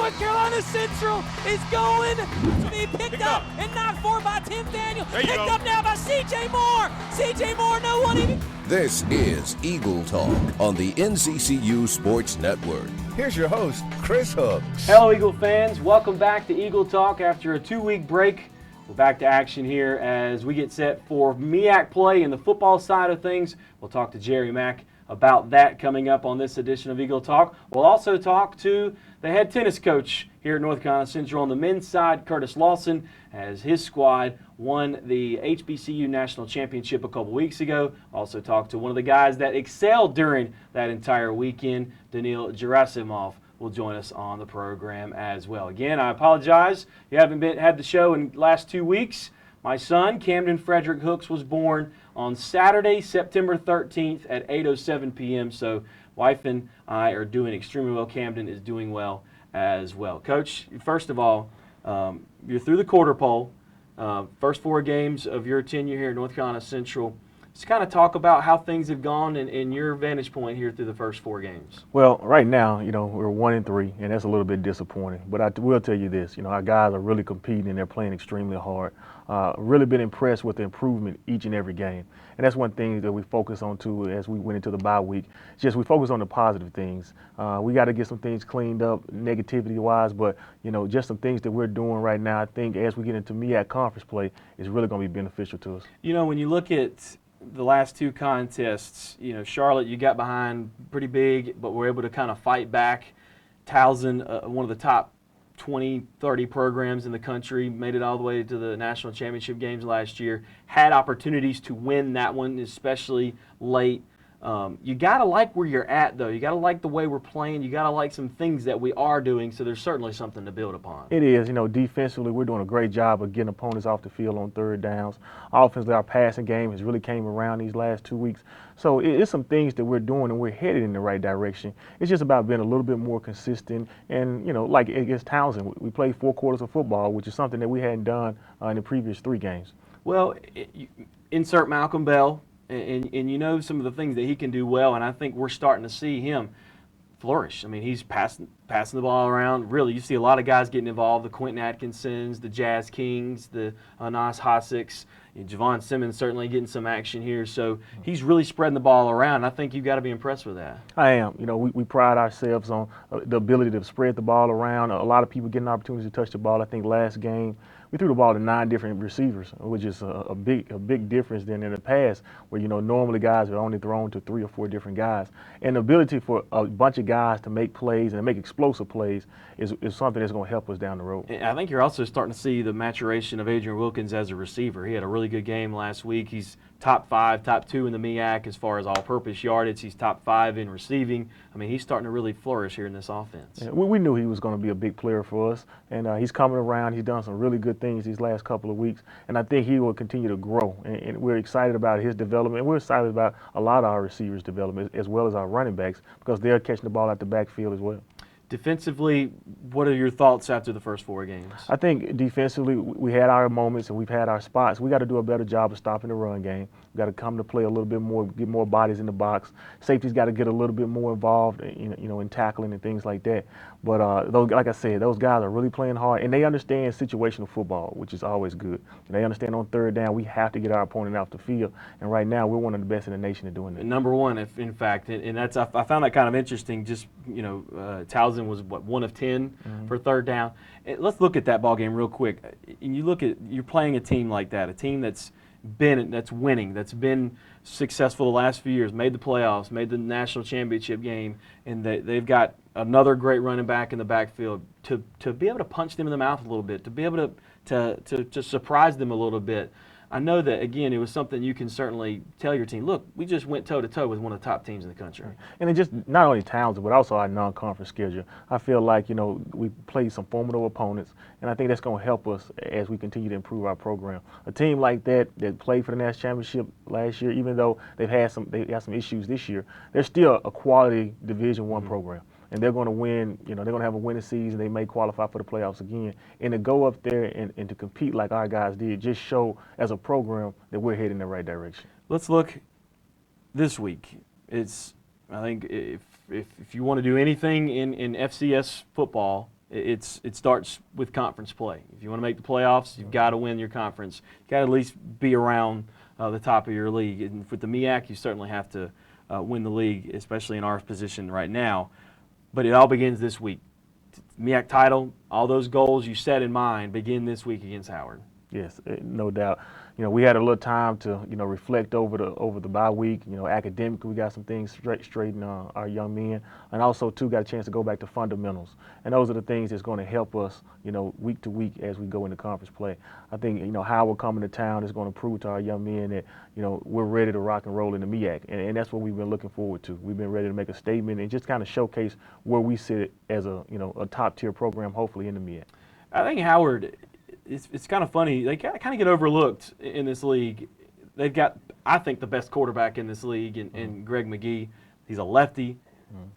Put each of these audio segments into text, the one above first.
North Carolina Central is going to be picked up and knocked for by Tim Daniel. Picked up now by C.J. Moore. C.J. Moore, no one even. This is Eagle Talk on the NCCU Sports Network. Here's your host, Chris Hooks. Hello, Eagle fans. Welcome back to Eagle Talk after a 2-week break. We're back to action here as we get set for MEAC play in the football side of things. We'll talk to Jerry Mack about that coming up on this edition of Eagle Talk. We'll also talk to the head tennis coach here at North Carolina Central on the men's side, Curtis Lawson, as his squad won the Hbcu National Championship a couple weeks ago. Also talk to one of the guys that excelled during that entire weekend, Daniil Gerasimov, will join us on the program as well. Again, I apologize. You haven't had the show in the last 2 weeks. My son, Camden Frederick Hooks, was born on Saturday, September 13th at 8:07 p.m. So wife and I are doing extremely well. Camden is doing well as well. Coach, first of all, you're through the quarter pole. First 4 games of your tenure here at North Carolina Central. Just kind of talk about how things have gone in your vantage point here through the first 4 games. Well, right now, we're 1-3, and that's a little bit disappointing. But I will tell you this, our guys are really competing and they're playing extremely hard. Really been impressed with the improvement each and every game. And that's one thing that we focus on too as we went into the bye week. It's just we focus on the positive things. We got to get some things cleaned up negativity-wise, but just some things that we're doing right now, I think as we get into MEAC conference play is really going to be beneficial to us. When you look at the last 2 contests, Charlotte, you got behind pretty big, but were able to kind of fight back. Towson, one of the top 20, 30 programs in the country, made it all the way to the national championship games last year, had opportunities to win that one, especially late. You got to like where you're at, though. You got to like the way we're playing. You got to like some things that we are doing, so there's certainly something to build upon. It is. Defensively, we're doing a great job of getting opponents off the field on third downs. Offensively, our passing game has really came around these last 2 weeks. So it's some things that we're doing, and we're headed in the right direction. It's just about being a little bit more consistent. And, like against Townsend, we played 4 quarters of football, which is something that we hadn't done in the previous 3 games. Well, insert Malcolm Bell. And some of the things that he can do well, and I think we're starting to see him flourish. I mean, he's passing the ball around. Really, you see a lot of guys getting involved, the Quentin Atkinsons, the Jazz Kings, the Anas Hosiks. Javon Simmons certainly getting some action here. So he's really spreading the ball around. I think you've got to be impressed with that. I am. We pride ourselves on the ability to spread the ball around. A lot of people getting opportunities to touch the ball. I think last game we threw the ball to 9 different receivers, which is a big difference than in the past where, normally guys are only thrown to 3 or 4 different guys. And the ability for a bunch of guys to make plays and make explosive plays is something that's going to help us down the road. I think you're also starting to see the maturation of Adrian Wilkins as a receiver. He had a really good game last week. He's top 5, top 2 in the MEAC as far as all-purpose yardage. He's top 5 in receiving. I mean, he's starting to really flourish here in this offense. Yeah, we knew he was going to be a big player for us, and he's coming around. He's done some really good things these last couple of weeks, and I think he will continue to grow. And we're excited about his development. And we're excited about a lot of our receivers' development as well as our running backs because they're catching the ball out the backfield as well. Defensively, what are your thoughts after the first 4 games? I think defensively we had our moments and we've had our spots. We got to do a better job of stopping the run game. We got to come to play a little bit more, get more bodies in the box. Safety's got to get a little bit more involved, in tackling and things like that. But like I said, those guys are really playing hard, and they understand situational football, which is always good. And they understand on third down we have to get our opponent off the field, and right now we're one of the best in the nation at doing that. Number 1, in fact, and that's I found that kind of interesting. Just Towson was 1 of 10 for third down. Let's look at that ball game real quick. And you're playing a team like that, a team that's winning, that's been successful the last few years, made the playoffs, made the national championship game, and they've got another great running back in the backfield. To be able to punch them in the mouth a little bit, to be able to surprise them a little bit. I know that, again, it was something you can certainly tell your team, look, we just went toe-to-toe with one of the top teams in the country. And it just not only Townsend, but also our non-conference schedule. I feel like, we played some formidable opponents, and I think that's going to help us as we continue to improve our program. A team like that played for the national championship last year, even though they had some issues this year, they're still a quality Division I program. And they're going to win, they're going to have a winning season. They may qualify for the playoffs again. And to go up there and to compete like our guys did just show as a program that we're heading in the right direction. Let's look this week. I think if you want to do anything in FCS football, It starts with conference play. If you want to make the playoffs, you've got to win your conference. You've got to at least be around the top of your league. And with the MEAC, you certainly have to win the league, especially in our position right now. But it all begins this week. MEAC title, all those goals you set in mind begin this week against Howard. Yes, no doubt. We had a little time to, reflect over the bye week. Academically, we got some things straighten our young men, and also too got a chance to go back to fundamentals. And those are the things that's going to help us, week to week as we go into conference play. I think, Howard coming to town is going to prove to our young men that, we're ready to rock and roll in the MEAC, and that's what we've been looking forward to. We've been ready to make a statement and just kind of showcase where we sit as a top tier program, hopefully in the MEAC. I think Howard. It's kind of funny. They kind of get overlooked in this league. They've got, I think, the best quarterback in this league in Greg McGee. He's a lefty,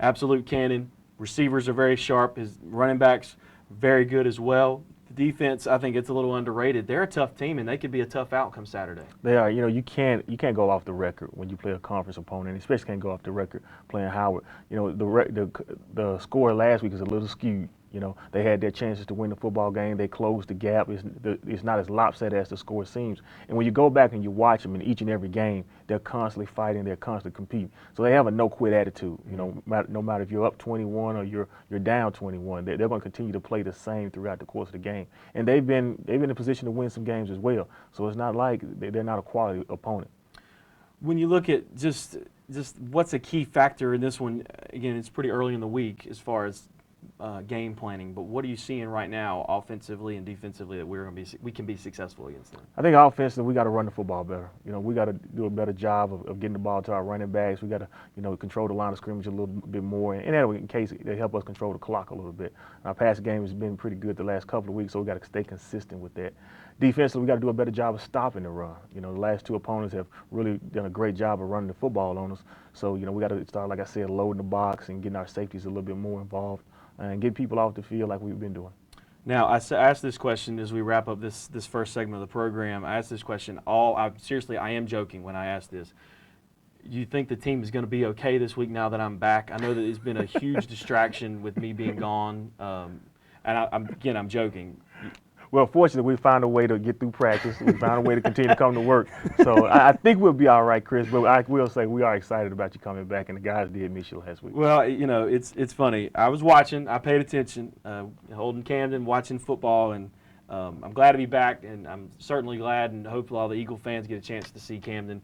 absolute cannon. Receivers are very sharp. His running backs very good as well. The defense, I think, it's a little underrated. They're a tough team, and they could be a tough outcome Saturday. They are. You can't go off the record when you play a conference opponent, especially can't go off the record playing Howard. The score last week is a little skewed. They had their chances to win the football game. They closed the gap. It's not as lopsided as the score seems. And when you go back and you watch them in each and every game, they're constantly fighting. They're constantly competing. So they have a no-quit attitude. No matter if you're up 21 or you're down 21, they're going to continue to play the same throughout the course of the game. And they've been in a position to win some games as well. So it's not like they're not a quality opponent. When you look at just what's a key factor in this one, again, it's pretty early in the week as far as game planning, but what are you seeing right now offensively and defensively that we can be successful against them? I think offensively we got to run the football better. We got to do a better job of getting the ball to our running backs. We got to control the line of scrimmage a little bit more, and that in case they help us control the clock a little bit. Our pass game has been pretty good the last couple of weeks, so we got to stay consistent with that. Defensively, we got to do a better job of stopping the run. The last two opponents have really done a great job of running the football on us. So we got to start, like I said, loading the box and getting our safeties a little bit more involved and get people off the field like we've been doing. Now, I asked this question as we wrap up this first segment of the program. I asked this question seriously, I am joking when I ask this. You think the team is going to be okay this week now that I'm back? I know that it's been a huge distraction with me being gone, and I'm joking. Well, fortunately, we found a way to get through practice. We found a way to continue to come to work. So I think we'll be all right, Chris. But I will say we are excited about you coming back, and the guys did miss you last week. Well, it's funny. I was watching. I paid attention, holding Camden, watching football, and I'm glad to be back. And I'm certainly glad, and hopefully all the Eagle fans get a chance to see Camden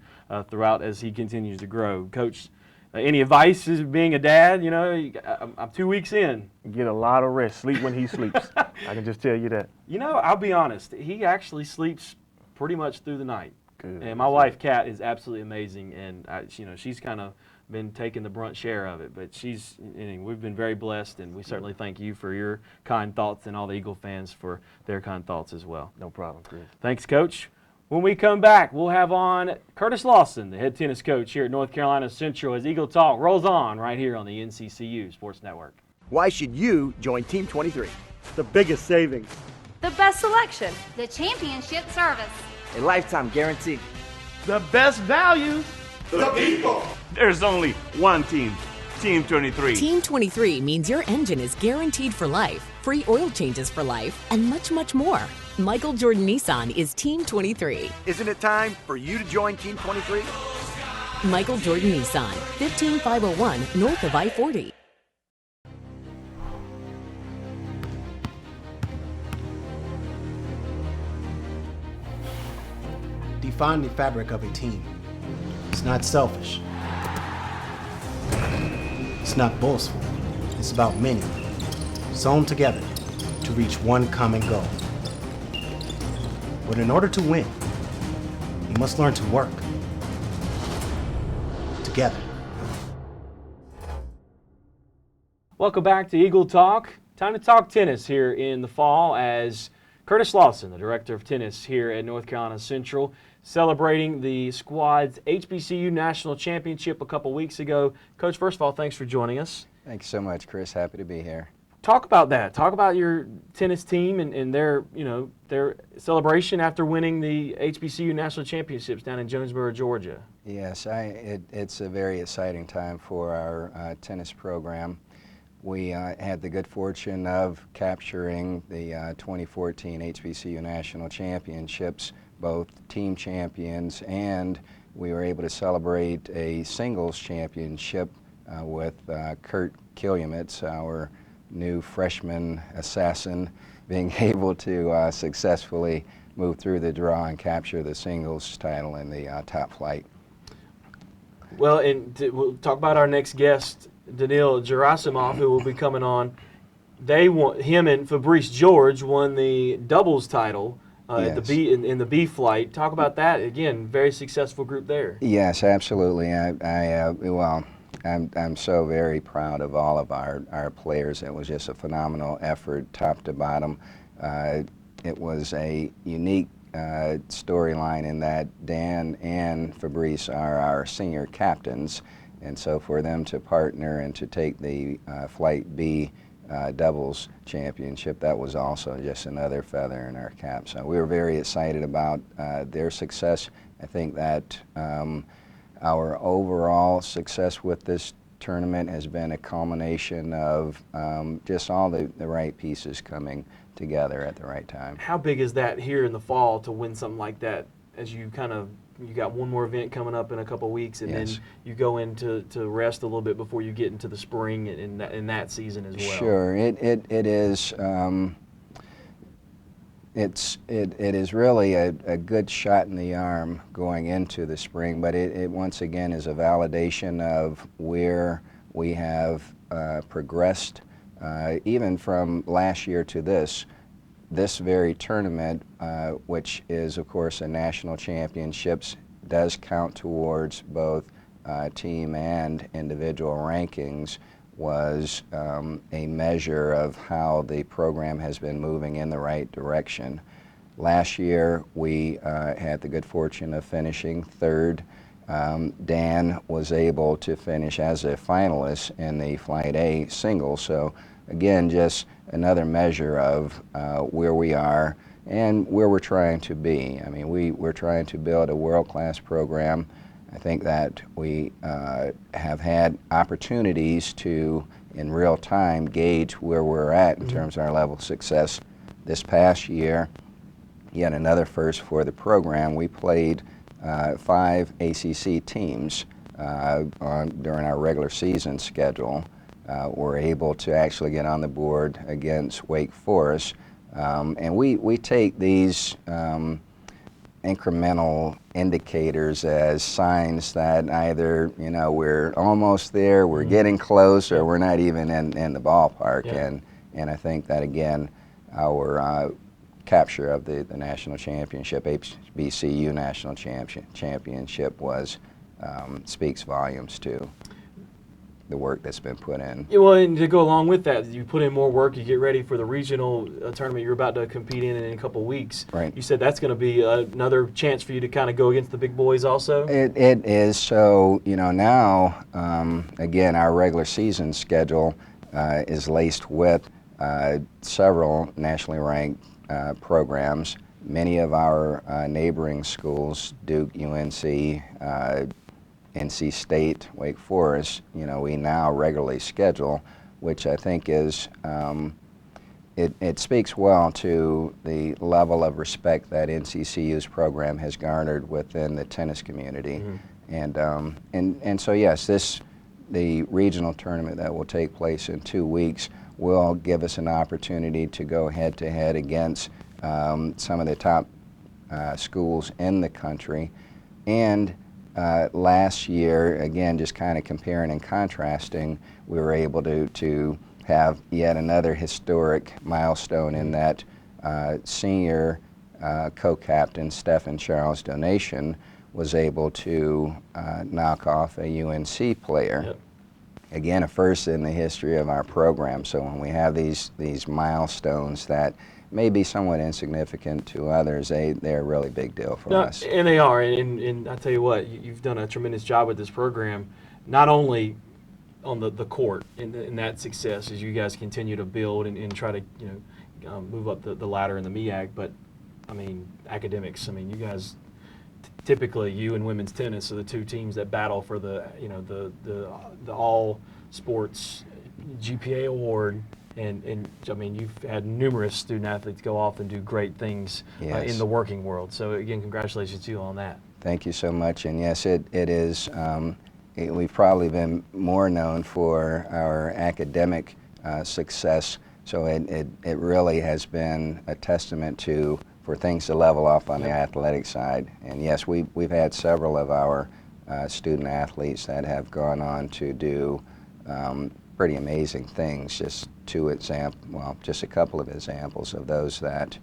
throughout as he continues to grow. Coach, any advice as being a dad? I'm 2 weeks in. Get a lot of rest. Sleep when he sleeps. I can just tell you that. I'll be honest. He actually sleeps pretty much through the night. Good. And my wife, Kat, is absolutely amazing, and she's kind of been taking the brunt share of it. But we've been very blessed, and we certainly thank you for your kind thoughts and all the Eagle fans for their kind thoughts as well. No problem, Chris. Thanks, Coach. When we come back, we'll have on Curtis Lawson, the head tennis coach here at North Carolina Central, as Eagle Talk rolls on right here on the NCCU Sports Network. Why should you join Team 23? The biggest savings. The best selection. The championship service. A lifetime guarantee. The best values. The people. There's only one team, Team 23. Team 23 means your engine is guaranteed for life, free oil changes for life, and much, much more. Michael Jordan Nissan is Team 23. Isn't it time for you to join Team 23? Michael Jordan Nissan, 15501 north of I-40. Define the fabric of a team. It's not selfish. It's not boastful. It's about many, sewn together to reach one common goal. But in order to win, you must learn to work together. Welcome back to Eagle Talk. Time to talk tennis here in the fall as Curtis Lawson, the director of tennis here at North Carolina Central, celebrating the squad's HBCU National Championship a couple weeks ago. Coach, first of all, thanks for joining us. Thanks so much, Chris. Happy to be here. Talk about that. Talk about your tennis team and their celebration after winning the HBCU National Championships down in Jonesboro, Georgia. Yes, it's a very exciting time for our tennis program. we had the good fortune of capturing the 2014 Hbcu National Championships, both team champions, and we were able to celebrate a singles championship with Kurt Killiamitz, our new freshman assassin, being able to successfully move through the draw and capture the singles title in the top flight. Well, and we'll talk about our next guest, Daniil Gerasimov, who will be coming on. Him and Fabrice George won the doubles title at the in the B flight. Talk about that again. Very successful group there. Yes, absolutely. I'm so very proud of all of our players. It was just a phenomenal effort, top to bottom. It was a unique storyline in that Dan and Fabrice are our senior captains, and so for them to partner and to take the Flight B doubles championship, that was also just another feather in our cap. So we were very excited about their success. I think that our overall success with this tournament has been a culmination of just all the right pieces coming together at the right time. How big is that here in the fall to win something like that, as you got one more event coming up in a couple of weeks, and then you go into rest a little bit before you get into the spring in that season as well? Sure, it is. It is really a good shot in the arm going into the spring, but it once again is a validation of where we have progressed, even from last year to this very tournament, which is of course a national championships, does count towards both team and individual rankings, was a measure of how the program has been moving in the right direction. Last year we had the good fortune of finishing third. Dan was able to finish as a finalist in the Flight A single, so again just another measure of where we are and where we're trying to be. I mean, we're trying to build a world-class program. I think that we have had opportunities to, in real time, gauge where we're at in terms of our level of success. This past year, yet another first for the program, we played 5 ACC teams during our regular season schedule. We're able to actually get on the board against Wake Forest. And we take these incremental indicators as signs that either, we're almost there, we're getting close, or we're not even in the ballpark. And I think that, again, our capture of the national championship, Hbcu National Championship, speaks volumes to the work that's been put in. Yeah, well, and to go along with that, you put in more work, you get ready for the regional tournament you're about to compete in a couple of weeks. Right. You said that's going to be another chance for you to kind of go against the big boys also? It is. So, now, again, our regular season schedule is laced with several nationally ranked programs. Many of our neighboring schools, Duke, UNC, NC State, Wake Forest, we now regularly schedule, which I think is, it speaks well to the level of respect that NCCU's program has garnered within the tennis community. And so yes, the regional tournament that will take place in 2 weeks will give us an opportunity to go head-to-head against some of the top schools in the country. And last year, again, just kind of comparing and contrasting, we were able to have yet another historic milestone in that senior co-captain Stephen Charles Donation was able to knock off a UNC player. Yep. Again, a first in the history of our program. So when we have these milestones that may be somewhat insignificant to others, they're a really big deal for us. And they are, and I tell you what, you've done a tremendous job with this program, not only on the court in that success as you guys continue to build and try to move up the ladder in the MEAC, but I mean academics. I mean, you guys typically, you and women's tennis are the two teams that battle for the all sports GPA award. And I mean, you've had numerous student athletes go off and do great things in the working world. So again, congratulations to you on that. Thank you so much. And yes, it is. We've probably been more known for our academic success. So it really has been a testament for things to level off on the athletic side. And yes, we've had several of our student athletes that have gone on to do pretty amazing things. Just just a couple of examples of those that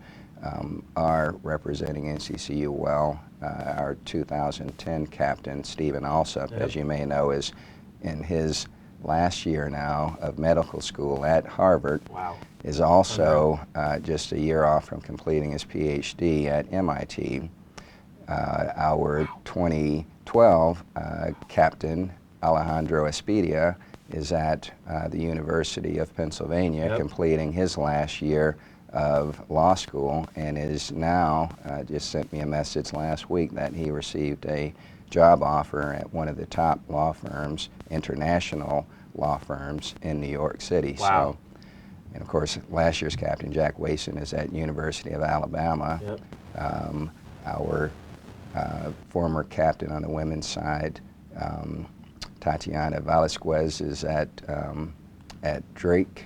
are representing NCCU well. Our 2010 captain, Stephen Alsop, as you may know, is in his last year now of medical school at Harvard. Wow. Is also just a year off from completing his PhD at MIT. Our 2012 captain, Alejandro Espedia, is at the University of Pennsylvania, completing his last year of law school, and is now, just sent me a message last week that he received a job offer at one of the top law firms, international law firms in New York City. Wow. So, and of course, last year's captain, Jack Wason, is at University of Alabama. Our former captain on the women's side, Tatiana Velasquez, is at Drake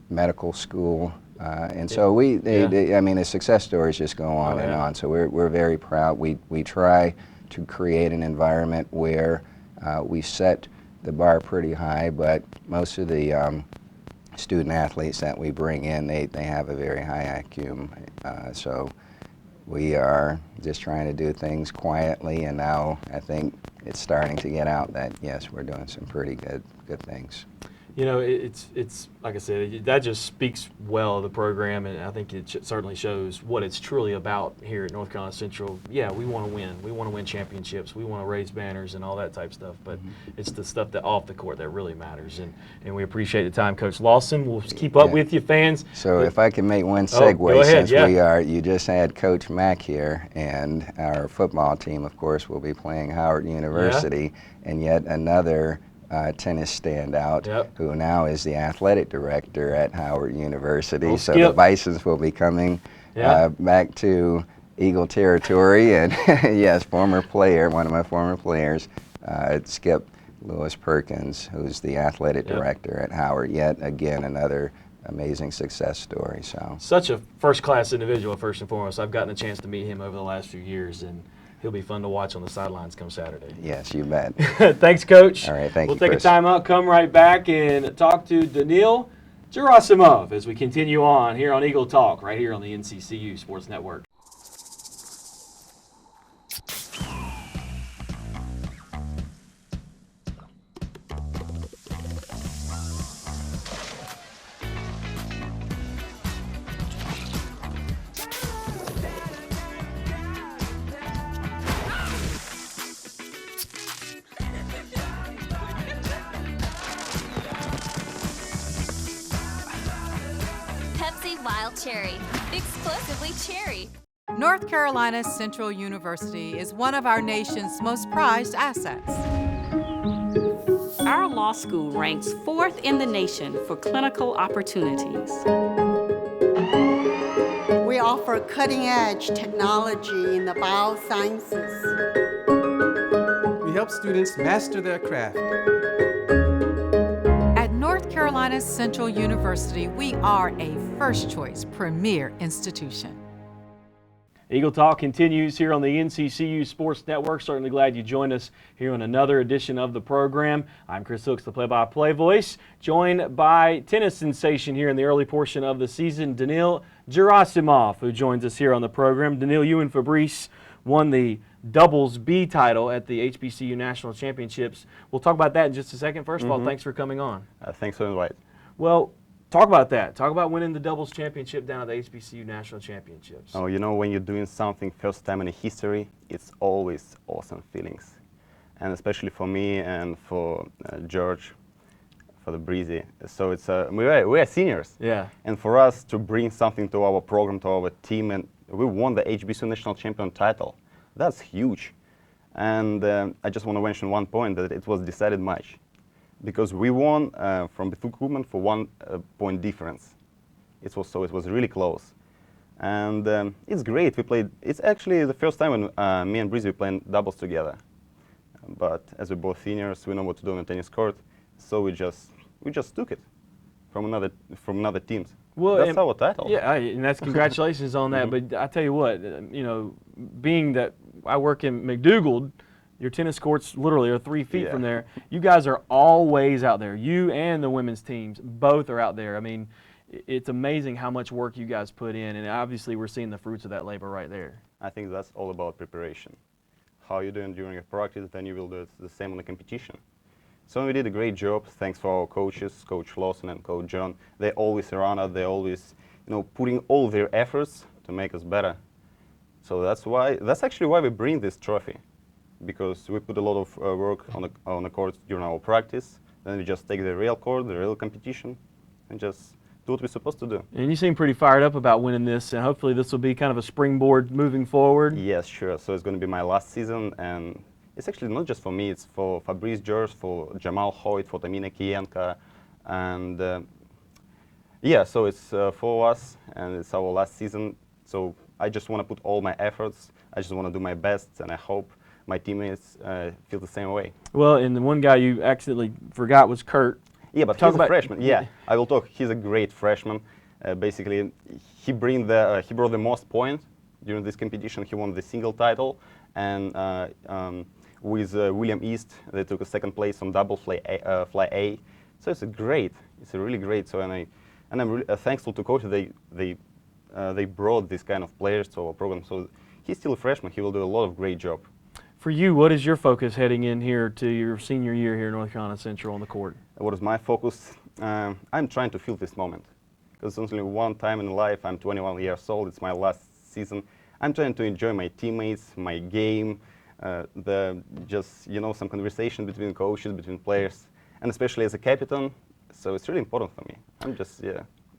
Medical School, and so I mean, the success stories just go on and on. So we're very proud. We try to create an environment where we set the bar pretty high, but most of the student athletes that we bring in, they have a very high IQ. So we are just trying to do things quietly, and now I think it's starting to get out that yes, we're doing some pretty good things. You know, it's like I said, that just speaks well of the program, and I think it certainly shows what it's truly about here at North Carolina Central. Yeah, we want to win. We want to win championships. We want to raise banners and all that type of stuff, but it's the stuff that off the court that really matters, and we appreciate the time. Coach Lawson, we'll keep up with you, fans. So if I can make one segue, since you just had Coach Mack here, and our football team, of course, will be playing Howard University, and yet another tennis standout, who now is the athletic director at Howard University. So the Bisons will be coming back to Eagle territory, and yes, former player, one of my former players, Skip Lewis Perkins, who's the athletic director at Howard. Yet again, another amazing success story. So such a first-class individual, first and foremost. I've gotten a chance to meet him over the last few years, and he'll be fun to watch on the sidelines come Saturday. Yes, you bet. Thanks, Coach. All right, thank you, We'll take Chris. a time out, come right back, and talk to Daniil Gerasimov as we continue on here on Eagle Talk, right here on the NCCU Sports Network. Wild Cherry, exclusively cherry. North Carolina Central University is one of our nation's most prized assets. Our law school ranks 4th in the nation for clinical opportunities. We offer cutting-edge technology in the biosciences. We help students master their craft. North Carolina Central University, we are a first-choice premier institution. Eagle Talk continues here on the NCCU Sports Network. Certainly glad you joined us here on another edition of the program. I'm Chris Hooks, the play-by-play voice, joined by tennis sensation here in the early portion of the season, Daniil Gerasimov, who joins us here on the program. Daniil, you and Fabrice won the doubles B title at the Hbcu National Championships. We'll talk about that in just a second. First of all, thanks for coming on. Thanks for the invite. Well, talk about that. Talk about winning the doubles championship down at the Hbcu National Championships. Oh, you know, when you're doing something first time in history, it's always awesome feelings. And especially for me and for George, for the Breezy. So it's we are seniors. Yeah. And for us to bring something to our program, to our team, and we won the Hbcu National Champion title. That's huge. And I just want to mention one point, that it was a decided match because we won from the equipment for 1 point difference. It was really close. And it's great. It's actually the first time when me and Breezy playing doubles together. But as we're both seniors, we know what to do on the tennis court, so we just took it from another teams. Well, that's our title. Yeah, and that's congratulations on that. But I tell you what, being that I work in McDougald, your tennis courts literally are 3 feet from there. You guys are always out there. You and the women's teams both are out there. I mean, it's amazing how much work you guys put in, and obviously we're seeing the fruits of that labor right there. I think that's all about preparation. How you're doing during a practice, then you will do the same on the competition. So we did a great job. Thanks for our coaches, Coach Lawson and Coach John. They always around us. They always, putting all their efforts to make us better. So that's actually why we bring this trophy, because we put a lot of work on the court during our practice. Then we just take the real court, the real competition, and just do what we're supposed to do. And you seem pretty fired up about winning this, and hopefully this will be kind of a springboard moving forward. Yes, sure. So it's going to be my last season, and it's actually not just for me. It's for Fabrice George, for Jamal Hoyt, for Tamina Kienka, and so it's for us, and it's our last season. So I just want to put all my efforts. I just want to do my best, and I hope my teammates feel the same way. Well, and the one guy you accidentally forgot was Kurt. Yeah, but he's a freshman. Yeah, I will talk. He's a great freshman. Basically, he brought the most points during this competition. He won the single title, and with William East, they took a second place on double fly A. So it's a really great. So and I'm really thankful to coach. They brought this kind of players to our program. So he's still a freshman. He will do a lot of great job. For you, what is your focus heading in here to your senior year here in North Carolina Central on the court? What is my focus? I'm trying to feel this moment, because only one time in life. I'm 21 years old. It's my last season. I'm trying to enjoy my teammates, my game, some conversation between coaches, between players, and especially as a captain. So it's really important for me.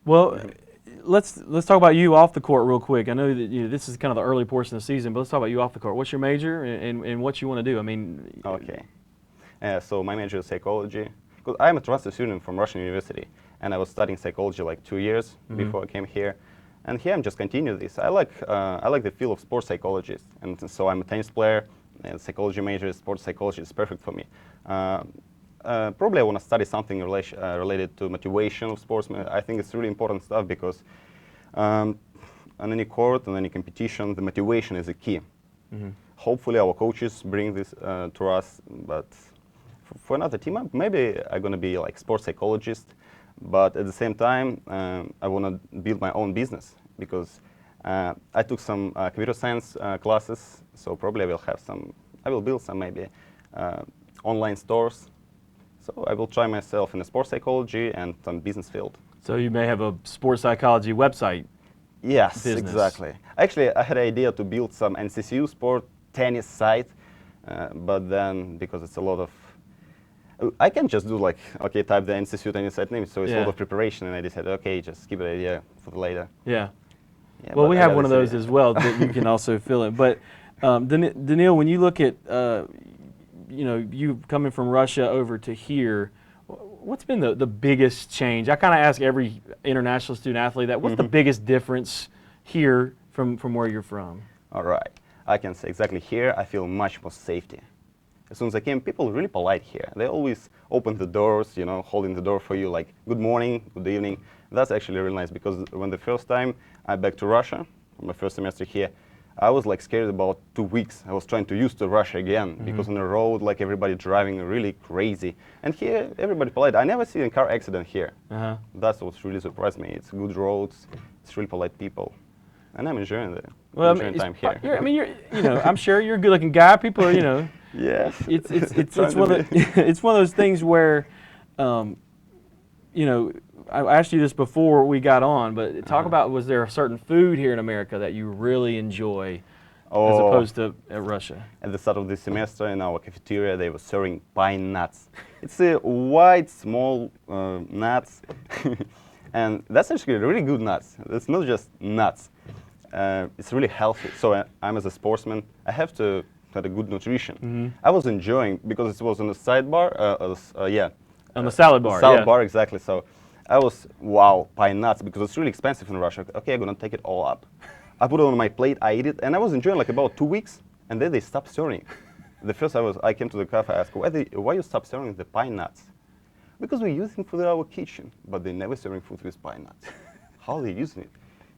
Well, let's talk about you off the court real quick. I know that this is kind of the early portion of the season, but let's talk about you off the court. What's your major and what you want to do? I mean. Okay. So my major is psychology. Because I'm a transfer student from Russian University, and I was studying psychology like 2 years before I came here. And here I'm just continuing this. I like the field of sports psychologist, and so I'm a tennis player. And psychology major, sports psychology is perfect for me. Probably I want to study something related to motivation of sportsmen. I think it's really important stuff because on any court, on any competition, the motivation is the key. Hopefully our coaches bring this to us, but for another team, maybe I'm going to be like sports psychologist, but at the same time, I want to build my own business because I took some computer science classes, so probably I will build some maybe online stores. So I will try myself in the sports psychology and some business field. So you may have a sports psychology website. Yes, business. Exactly. Actually, I had an idea to build some NCCU sport tennis site, but then because it's a lot of, I can just do type the NCCU tennis site name, so it's a lot of preparation, and I decided, okay, just keep it idea for the later. Yeah. Well, we have one of those as well that you can also fill in. But Daniil, when you look at you coming from Russia over to here, what's been the biggest change? I kind of ask every international student athlete that. What's the biggest difference here from where you're from? All right. I can say exactly here I feel much more safety. As soon as I came, people are really polite here. They always open the doors, holding the door for you like, good morning, good evening. That's actually really nice because when the first time I back to Russia, my first semester here, I was scared about 2 weeks. I was trying to use to Russia again because on the road, everybody driving really crazy. And here, everybody polite. I never see a car accident here. That's what really surprised me. It's good roads. It's really polite people, and I'm enjoying it. Enjoying time here. I'm sure you're a good-looking guy. People are, Yeah. It's one of those things where, I asked you this before we got on, but talk about, was there a certain food here in America that you really enjoy as opposed to Russia? At the start of this semester in our cafeteria, they were serving pine nuts. It's a white, small nuts, and that's actually really good nuts. It's not just nuts. It's really healthy. So I'm as a sportsman, I have to have a good nutrition. I was enjoying, because it was on the sidebar, On the salad bar, salad yeah. bar, exactly. So I was, wow, pine nuts, because it's really expensive in Russia. Okay, I'm going to take it all up. I put it on my plate, I eat it, and I was enjoying like about 2 weeks, and then they stopped serving. The first I came to the cafe, I asked, why you stop serving the pine nuts? Because we're using for our kitchen, but they never serving food with pine nuts. How are they using it?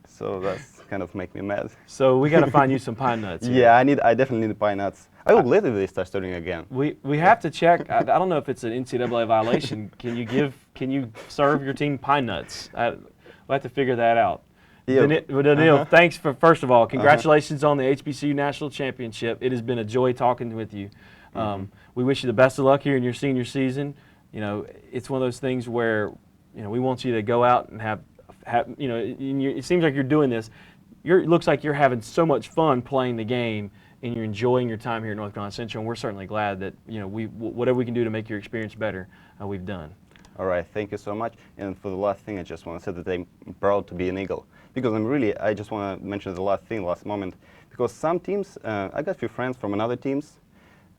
So that's kind of make me mad. So we got to find you some pine nuts. Here. Yeah, I definitely need the pine nuts. I hope later they start serving again. We have to check. I don't know if it's an NCAA violation. Can you serve your team pine nuts? We'll have to figure that out. Yeah. Daniil, thanks for, first of all, congratulations on the Hbcu National Championship. It has been a joy talking with you. We wish you the best of luck here in your senior season. You know, it's one of those things where, you know, we want you to go out and have you know, it seems like you're doing this. It looks like you're having so much fun playing the game, and you're enjoying your time here at North Carolina Central. And we're certainly glad that, you know, whatever we can do to make your experience better, we've done. All right, thank you so much. And for the last thing, I just want to say that I'm proud to be an Eagle, because I just want to mention the last moment, because some teams, I got a few friends from another teams,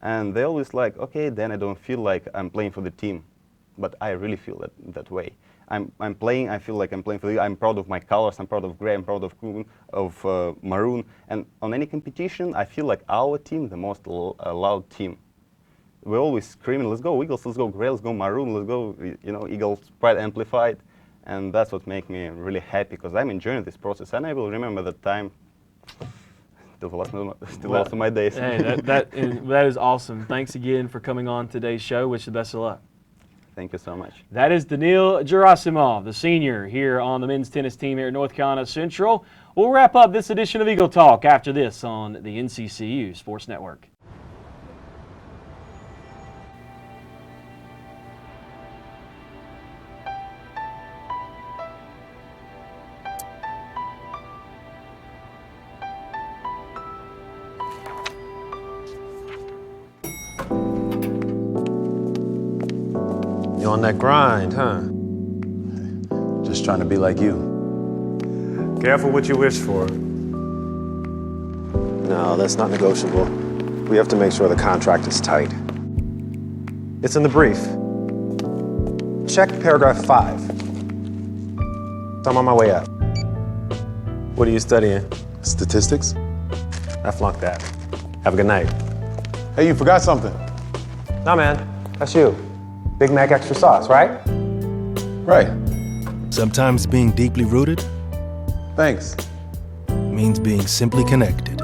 and they always like, okay, then I don't feel like I'm playing for the team, but I really feel that way. I'm playing, I feel like I'm playing for the, I'm proud of my colors, I'm proud of gray, I'm proud of maroon, and on any competition, I feel like our team, the most loud team. We're always screaming, let's go Eagles, let's go gray, let's go maroon, let's go, you know, Eagles pride amplified, and that's what makes me really happy, because I'm enjoying this process, and I will remember that time till the last of my days. Hey, that is awesome. Thanks again for coming on today's show. Wish you the best of luck. Thank you so much. That is Daniil Gerasimov, the senior here on the men's tennis team here at North Carolina Central. We'll wrap up this edition of Eagle Talk after this on the NCCU Sports Network. You on that grind, huh? Just trying to be like you. Careful what you wish for. No, that's not negotiable. We have to make sure the contract is tight. It's in the brief. Check paragraph 5. I'm on my way up. What are you studying? Statistics? I flunked that. Have a good night. Hey, you forgot something. Nah, man. That's you. Big Mac extra sauce, right? Right. Sometimes being deeply rooted Thanks. means being simply connected.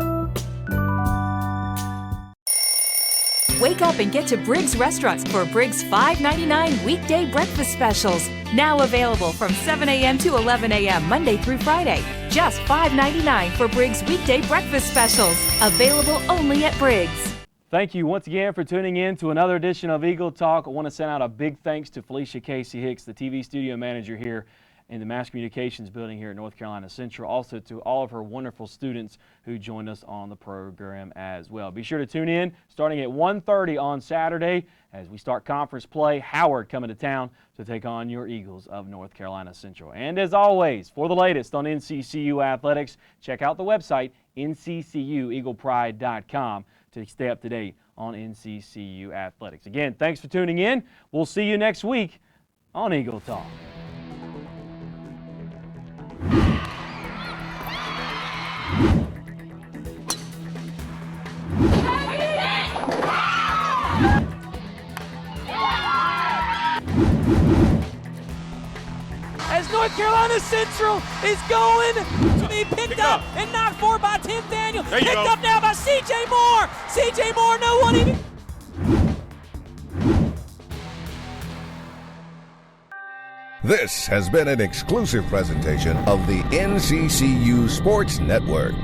Wake up and get to Briggs Restaurants for Briggs $5.99 weekday breakfast specials. Now available from 7 a.m. to 11 a.m. Monday through Friday. Just $5.99 for Briggs weekday breakfast specials. Available only at Briggs. Thank you once again for tuning in to another edition of Eagle Talk. I want to send out a big thanks to Felicia Casey Hicks, the TV studio manager here in the Mass Communications building here at North Carolina Central. Also to all of her wonderful students who joined us on the program as well. Be sure to tune in starting at 1:30 on Saturday as we start conference play. Howard coming to town to take on your Eagles of North Carolina Central. And as always, for the latest on NCCU athletics, check out the website nccueaglepride.com. to stay up to date on NCCU athletics. Again, thanks for tuning in. We'll see you next week on Eagle Talk. As North Carolina Central is going to be picked up and knocked for by Tim Daniil. Picked up now by C.J. Moore. C.J. Moore, no one even. This has been an exclusive presentation of the NCCU Sports Network.